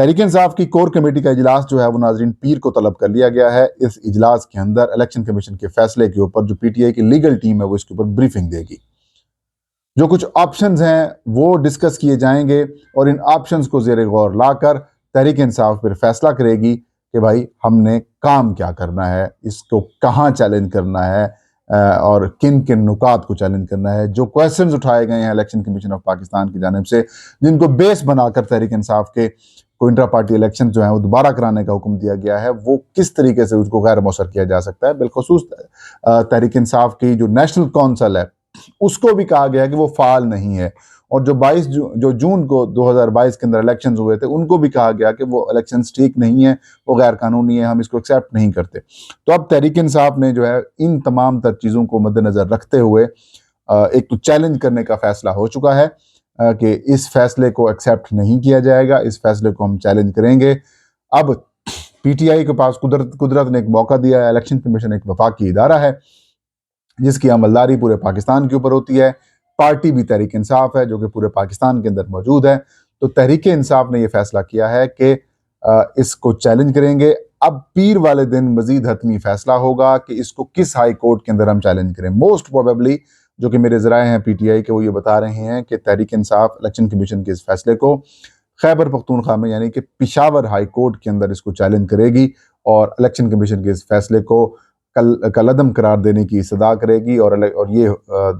تحریک انصاف کی core committee کا اجلاس جو ہے وہ ناظرین پیر کو طلب کر لیا گیا ہے۔ اس اجلاس کے اندر الیکشن کمیشن کے فیصلے کے اوپر جو پی ٹی آئی کی لیگل ٹیم ہے وہ اس کے اوپر بریفنگ دے گی۔ جو کچھ آپشنز ہیں وہ ڈسکس کیے جائیں گے اور ان آپشنز کو زیر غور لا کر تحریک انصاف پھر فیصلہ کرے گی کہ بھائی ہم نے کام کیا کرنا ہے، اس کو کہاں چیلنج کرنا ہے اور کن کن نکات کو چیلنج کرنا ہے۔ جو کویسچنز اٹھائے گئے ہیں الیکشن کمیشن آف پاکستان کی جانب سے، جن کو بیس بنا کر تحریک انصاف کے کو انٹرا پارٹی الیکشن جو ہیں وہ دوبارہ کرانے کا حکم دیا گیا ہے، وہ کس طریقے سے اس کو غیر مؤثر کیا جا سکتا ہے۔ بالخصوص تحریک انصاف کی جو نیشنل کونسل ہے اس کو بھی کہا گیا کہ وہ فعال نہیں ہے، اور جو جون کو 2022 کے اندر الیکشنز ہوئے تھے ان کو بھی کہا گیا کہ وہ الیکشنز ٹھیک نہیں ہیں، وہ غیر قانونی ہیں، ہم اس کو ایکسیپٹ نہیں کرتے۔ تو اب تحریک انصاف نے جو ہے ان تمام تر چیزوں کو مد نظر رکھتے ہوئے ایک تو چیلنج کرنے کا فیصلہ ہو چکا ہے کہ اس فیصلے کو ایکسیپٹ نہیں کیا جائے گا، اس فیصلے کو ہم چیلنج کریں گے۔ اب پی ٹی آئی کے پاس قدرت نے ایک موقع دیا ہے۔ الیکشن کمیشن ایک وفاقی ادارہ ہے جس کی عملداری پورے پاکستان کے اوپر ہوتی ہے، پارٹی بھی تحریک انصاف ہے جو کہ پورے پاکستان کے اندر موجود ہے۔ تو تحریک انصاف نے یہ فیصلہ کیا ہے کہ اس کو چیلنج کریں گے۔ اب پیر والے دن مزید حتمی فیصلہ ہوگا کہ اس کو کس ہائی کورٹ کے اندر ہم چیلنج کریں۔ موسٹ پروبیبلی جو کہ میرے ذرائع ہیں پی ٹی آئی کے، وہ یہ بتا رہے ہیں کہ تحریک انصاف الیکشن کمیشن کے اس فیصلے کو خیبر پختونخوا میں یعنی کہ پشاور ہائی کورٹ کے اندر اس کو چیلنج کرے گی اور الیکشن کمیشن کے اس فیصلے کو کالعدم قرار دینے کی استدعا کرے گی اور یہ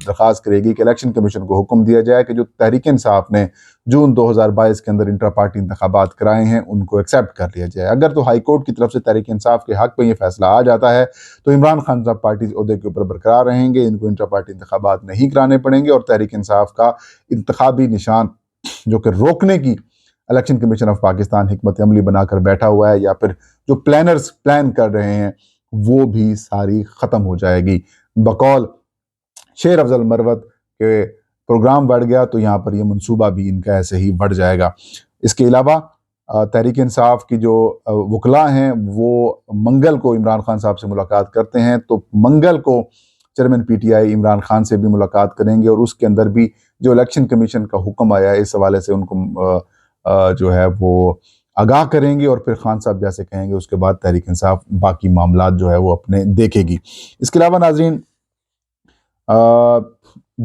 درخواست کرے گی کہ الیکشن کمیشن کو حکم دیا جائے کہ جو تحریک انصاف نے جون 2022 کے اندر انٹرا پارٹی انتخابات کرائے ہیں ان کو ایکسیپٹ کر لیا جائے۔ اگر تو ہائی کورٹ کی طرف سے تحریک انصاف کے حق پہ یہ فیصلہ آ جاتا ہے تو عمران خان صاحب پارٹی عہدے کے اوپر برقرار رہیں گے، ان کو انٹرا پارٹی انتخابات نہیں کرانے پڑیں گے، اور تحریک انصاف کا انتخابی نشان جو کہ روکنے کی الیکشن کمیشن آف پاکستان حکمت عملی بنا کر بیٹھا ہوا ہے یا پھر جو پلانرز پلان کر رہے ہیں وہ بھی ساری ختم ہو جائے گی۔ بقول شیر افضل مروت کہ پروگرام بڑھ گیا تو یہاں پر یہ منصوبہ بھی ان کا ایسے ہی بڑھ جائے گا۔ اس کے علاوہ تحریک انصاف کی جو وکلاء ہیں وہ منگل کو عمران خان صاحب سے ملاقات کرتے ہیں، تو منگل کو chairman P T I Imran Khan سے بھی ملاقات کریں گے اور اس کے اندر بھی جو الیکشن کمیشن کا حکم آیا ہے اس حوالے سے ان کو جو ہے وہ آگاہ کریں گے، اور پھر خان صاحب جیسے کہیں گے اس کے بعد تحریک انصاف باقی معاملات جو ہے وہ اپنے دیکھے گی۔ اس کے علاوہ ناظرین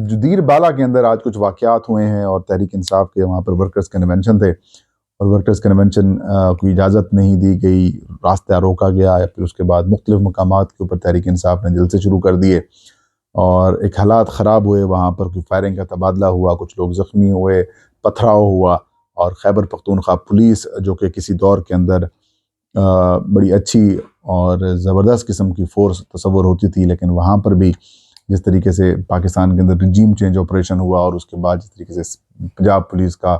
جو دیر بالا کے اندر آج کچھ واقعات ہوئے ہیں اور تحریک انصاف کے وہاں پر ورکرز کنونشن تھے اور ورکرز کنونشن کو اجازت نہیں دی گئی، راستہ روکا گیا، پھر اس کے بعد مختلف مقامات کے اوپر تحریک انصاف نے جلسے شروع کر دیے اور ایک حالات خراب ہوئے، وہاں پر کوئی فائرنگ کا تبادلہ ہوا، کچھ لوگ زخمی ہوئے، پتھراؤ ہوا، اور خیبر پختونخوا پولیس جو کہ کسی دور کے اندر بڑی اچھی اور زبردست قسم کی فورس تصور ہوتی تھی، لیکن وہاں پر بھی جس طریقے سے پاکستان کے اندر رجیم چینج آپریشن ہوا اور اس کے بعد جس طریقے سے پنجاب پولیس کا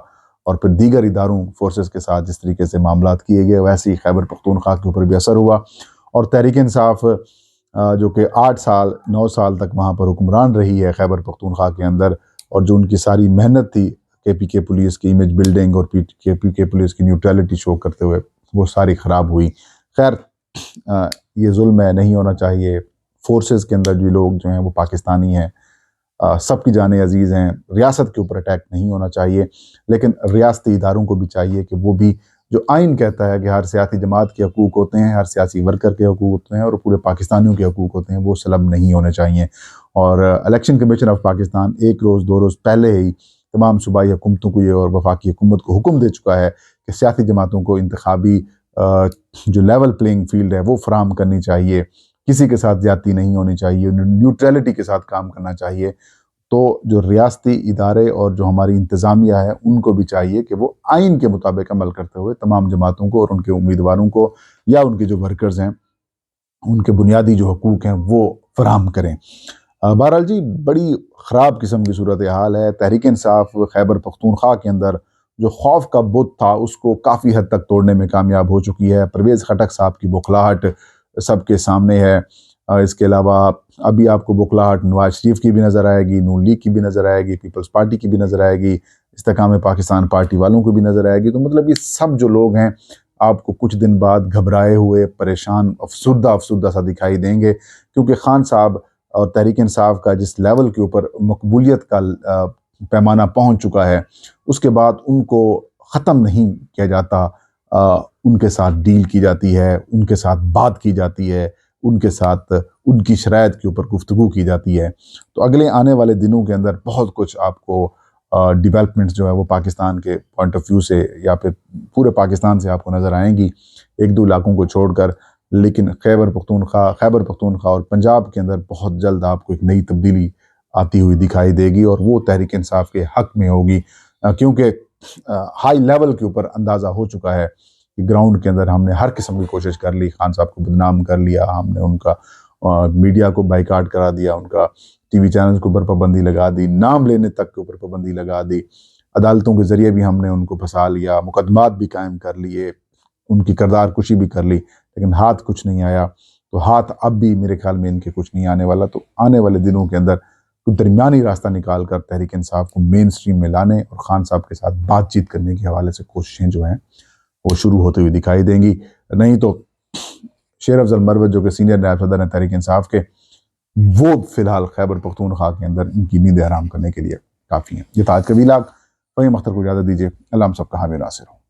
اور پھر دیگر اداروں فورسز کے ساتھ جس طریقے سے معاملات کیے گئے، ویسے ہی خیبر پختونخوا کے اوپر بھی اثر ہوا، اور تحریک انصاف جو کہ 8 سال 9 سال تک وہاں پر حکمران رہی ہے خیبر پختونخوا کے اندر، اور جو ان کی ساری محنت تھی کے پی کے پولیس کی امیج بلڈنگ اور کے پی کے پولیس کی نیوٹرلٹی شو کرتے ہوئے، وہ ساری خراب ہوئی۔ خیر یہ ظلم ہے، نہیں ہونا چاہیے۔ فورسز کے اندر جو لوگ جو ہیں وہ پاکستانی ہیں، سب کی جانیں عزیز ہیں، ریاست کے اوپر اٹیک نہیں ہونا چاہیے، لیکن ریاستی اداروں کو بھی چاہیے کہ وہ بھی جو آئین کہتا ہے کہ ہر سیاسی جماعت کے حقوق ہوتے ہیں، ہر سیاسی ورکر کے حقوق ہوتے ہیں اور پورے پاکستانیوں کے حقوق ہوتے ہیں، وہ سلب نہیں ہونے چاہیے۔ اور الیکشن کمیشن آف پاکستان 1 روز 2 روز پہلے ہی تمام صوبائی حکومتوں کو یہ اور وفاقی حکومت کو حکم دے چکا ہے کہ سیاسی جماعتوں کو انتخابی جو لیول پلینگ فیلڈ ہے وہ فراہم کرنی چاہیے، کسی کے ساتھ زیادتی نہیں ہونی چاہیے، نیوٹرلٹی کے ساتھ کام کرنا چاہیے۔ تو جو ریاستی ادارے اور جو ہماری انتظامیہ ہے ان کو بھی چاہیے کہ وہ آئین کے مطابق عمل کرتے ہوئے تمام جماعتوں کو اور ان کے امیدواروں کو یا ان کے جو ورکرز ہیں ان کے بنیادی جو حقوق ہیں وہ فراہم کریں۔ بہرحال جی بڑی خراب قسم کی صورتحال ہے۔ تحریک انصاف خیبر پختونخوا کے اندر جو خوف کا بت تھا اس کو کافی حد تک توڑنے میں کامیاب ہو چکی ہے۔ پرویز خٹک صاحب کی بخلاہٹ سب کے سامنے ہے۔ اس کے علاوہ ابھی آپ کو بخلاہٹ نواز شریف کی بھی نظر آئے گی، نون لیگ کی بھی نظر آئے گی، پیپلز پارٹی کی بھی نظر آئے گی، استحکام پاکستان پارٹی والوں کو بھی نظر آئے گی۔ تو مطلب یہ سب جو لوگ ہیں آپ کو کچھ دن بعد گھبرائے ہوئے، پریشان، افسردہ سا دکھائی دیں گے، کیونکہ خان صاحب اور تحریک انصاف کا جس لیول کے اوپر مقبولیت کا پیمانہ پہنچ چکا ہے، اس کے بعد ان کو ختم نہیں کیا جاتا ان کے ساتھ ڈیل کی جاتی ہے، ان کے ساتھ بات کی جاتی ہے، ان کے ساتھ ان کی شرائط کے اوپر گفتگو کی جاتی ہے۔ تو اگلے آنے والے دنوں کے اندر بہت کچھ آپ کو ڈیولپمنٹس جو ہے وہ پاکستان کے پوائنٹ آف ویو سے یا پھر پورے پاکستان سے آپ کو نظر آئیں گی، ایک دو علاقوں کو چھوڑ کر۔ لیکن خیبر پختونخوا اور پنجاب کے اندر بہت جلد آپ کو ایک نئی تبدیلی آتی ہوئی دکھائی دے گی، اور وہ تحریک انصاف کے حق میں ہوگی، کیونکہ ہائی لیول کے اوپر اندازہ ہو چکا ہے کہ گراؤنڈ کے اندر ہم نے ہر قسم کی کوشش کر لی، خان صاحب کو بدنام کر لیا، ہم نے ان کا میڈیا کو بائیکاٹ کرا دیا، ان کا ٹی وی چینلز کے اوپر پابندی لگا دی، نام لینے تک کے اوپر پابندی لگا دی، عدالتوں کے ذریعے بھی ہم نے ان کو پھنسا لیا، مقدمات بھی قائم کر لیے، ان کی کردار کشی بھی کر لی، لیکن ہاتھ کچھ نہیں آیا۔ تو ہاتھ اب بھی میرے خیال میں ان کے کچھ نہیں آنے والا۔ تو آنے والے دنوں کے اندر کوئی درمیانی راستہ نکال کر تحریک انصاف کو مین سٹریم میں لانے اور خان صاحب کے ساتھ بات چیت کرنے کے حوالے سے کوششیں جو ہیں وہ شروع ہوتے ہوئے دکھائی دیں گی۔ نہیں تو شیر افضل مروت جو کہ سینئر نائب صدر ہیں تحریک انصاف کے، وہ فی الحال خیبر پختونخوا کے اندر ان کی نیند حرام کرنے کے لیے کافی ہیں۔ یہ تھا آج کا ویلاگ۔ فہیم اختر کو اجازت دیجیے۔ اللہ ہم سب کا حامی ناصر ہو۔